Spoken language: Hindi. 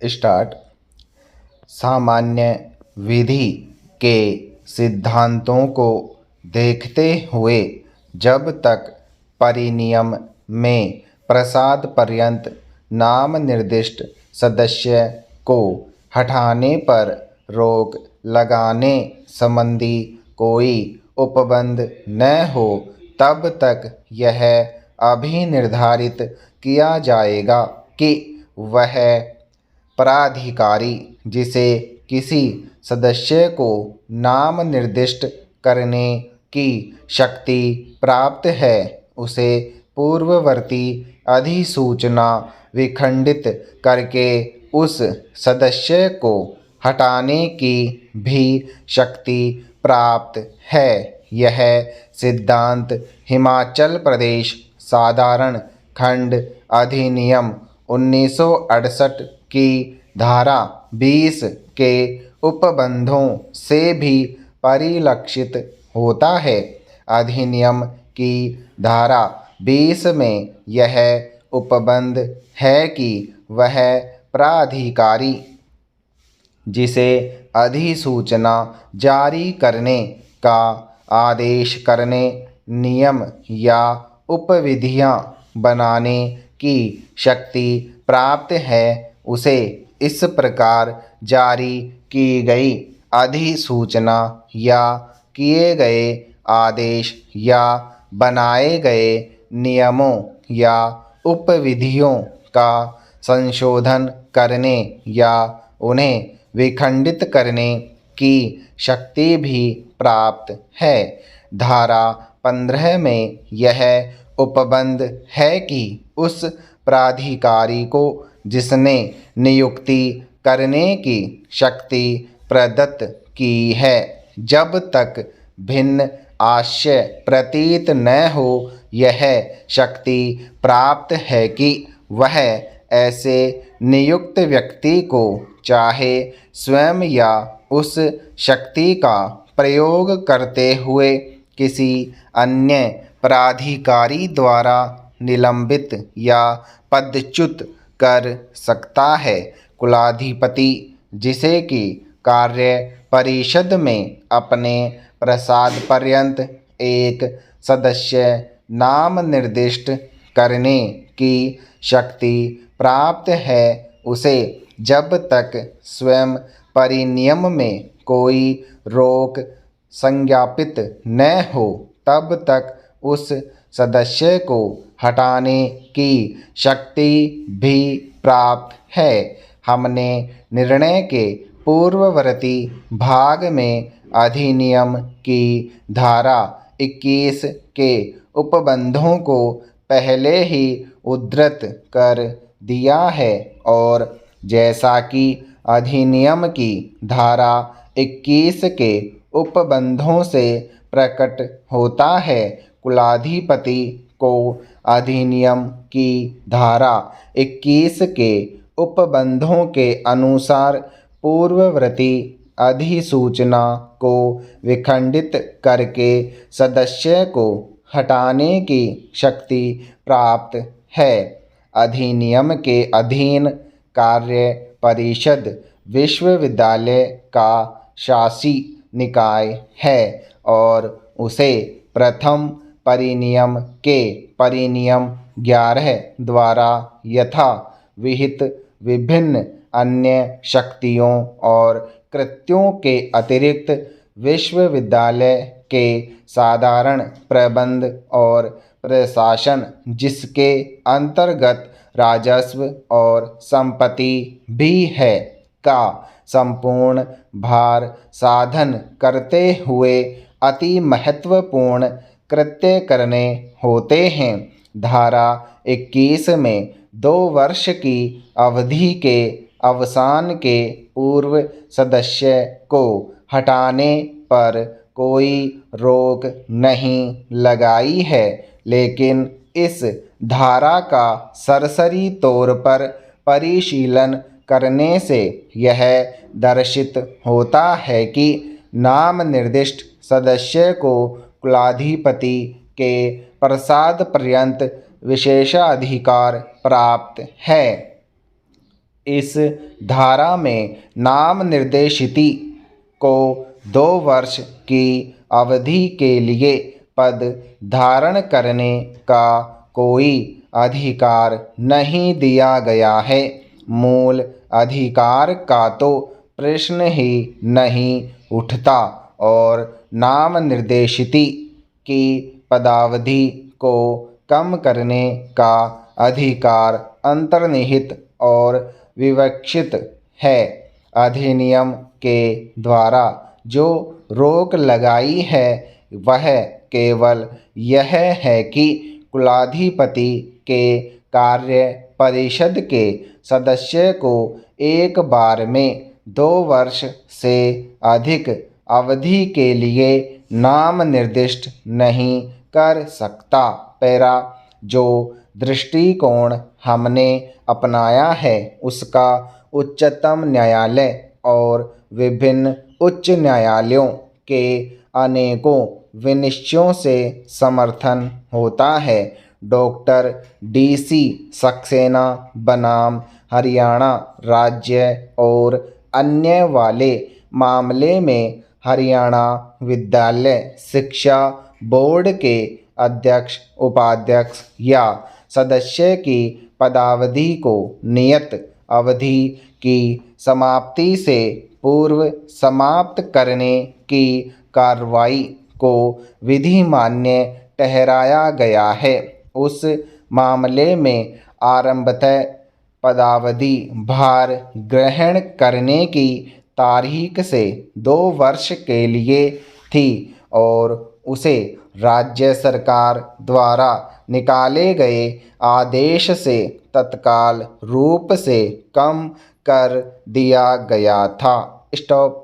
स्टार्ट। सामान्य विधि के सिद्धांतों को देखते हुए जब तक परिनियम में प्रसाद पर्यंत नाम निर्दिष्ट सदस्य को हटाने पर रोक लगाने संबंधी कोई उपबंध न हो, तब तक यह अभी निर्धारित किया जाएगा कि वह प्राधिकारी जिसे किसी सदस्य को नाम निर्दिष्ट करने की शक्ति प्राप्त है, उसे पूर्ववर्ती अधिसूचना विखंडित करके उस सदस्य को हटाने की भी शक्ति प्राप्त है। यह सिद्धांत हिमाचल प्रदेश साधारण खंड अधिनियम 1968 की धारा 20 के उपबंधों से भी परिलक्षित होता है। अधिनियम की धारा 20 में यह उपबंध है कि वह प्राधिकारी जिसे अधिसूचना जारी करने का आदेश करने, नियम या उपविधियां बनाने की शक्ति प्राप्त है, उसे इस प्रकार जारी की गई अधिसूचना या किए गए आदेश या बनाए गए नियमों या उपविधियों का संशोधन करने या उन्हें विखंडित करने की शक्ति भी प्राप्त है। धारा 15 में यह उपबंध है कि उस प्राधिकारी को जिसने नियुक्ति करने की शक्ति प्रदत्त की है, जब तक भिन्न आशय प्रतीत न हो, यह शक्ति प्राप्त है कि वह ऐसे नियुक्त व्यक्ति को चाहे स्वयं या उस शक्ति का प्रयोग करते हुए किसी अन्य प्राधिकारी द्वारा निलंबित या पदच्युत कर सकता है। कुलाधिपति जिसे कि कार्य परिषद में अपने प्रसाद पर्यंत एक सदस्य नाम निर्दिष्ट करने की शक्ति प्राप्त है, उसे जब तक स्वयं परिनियम में कोई रोक संज्ञापित न हो, तब तक उस सदस्य को हटाने की शक्ति भी प्राप्त है। हमने निर्णय के पूर्ववर्ती भाग में अधिनियम की धारा 21 के उपबंधों को पहले ही उद्धृत कर दिया है और जैसा कि अधिनियम की धारा 21 के उपबंधों से प्रकट होता है, कुलाधिपति को अधिनियम की धारा 21 के उपबंधों के अनुसार पूर्ववर्ती अधिसूचना को विखंडित करके सदस्य को हटाने की शक्ति प्राप्त है। अधिनियम के अधीन कार्य परिषद विश्वविद्यालय का शासी निकाय है और उसे प्रथम परिनियम के परिनियम 11 द्वारा यथा विहित विभिन्न अन्य शक्तियों और कृत्यों के अतिरिक्त विश्वविद्यालय के साधारण प्रबंध और प्रशासन, जिसके अंतर्गत राजस्व और संपत्ति भी है, का संपूर्ण भार साधन करते हुए अति महत्वपूर्ण कृत्य करने होते हैं। धारा 21 में 2 वर्ष की अवधि के अवसान के पूर्व सदस्य को हटाने पर कोई रोक नहीं लगाई है, लेकिन इस धारा का सरसरी तौर पर परिशीलन करने से यह दर्शित होता है कि नाम निर्दिष्ट सदस्य को कुलाधिपति के प्रसाद पर्यंत विशेषाधिकार प्राप्त है। इस धारा में नाम निर्देशिती को 2 वर्ष की अवधि के लिए पद धारण करने का कोई अधिकार नहीं दिया गया है। मूल अधिकार का तो प्रश्न ही नहीं उठता और नाम निर्देशिती की पदावधि को कम करने का अधिकार अंतर्निहित और विवक्षित है। अधिनियम के द्वारा जो रोक लगाई है वह केवल यह है कि कुलाधिपति के कार्य परिषद के सदस्य को एक बार में 2 वर्ष से अधिक अवधि के लिए नाम निर्दिष्ट नहीं कर सकता। पैरा जो दृष्टिकोण हमने अपनाया है उसका उच्चतम न्यायालय और विभिन्न उच्च न्यायालयों के अनेकों विनिश्चयों से समर्थन होता है। डॉक्टर DC सक्सेना बनाम हरियाणा राज्य और अन्य वाले मामले में हरियाणा विद्यालय शिक्षा बोर्ड के अध्यक्ष उपाध्यक्ष या सदस्य की पदावधि को नियत अवधि की समाप्ति से पूर्व समाप्त करने की कार्रवाई को विधिमान्य ठहराया गया है। उस मामले में आरंभतः पदावधि भार ग्रहण करने की तारीख से 2 वर्ष के लिए थी और उसे राज्य सरकार द्वारा निकाले गए आदेश से तत्काल रूप से कम कर दिया गया था। स्टॉप।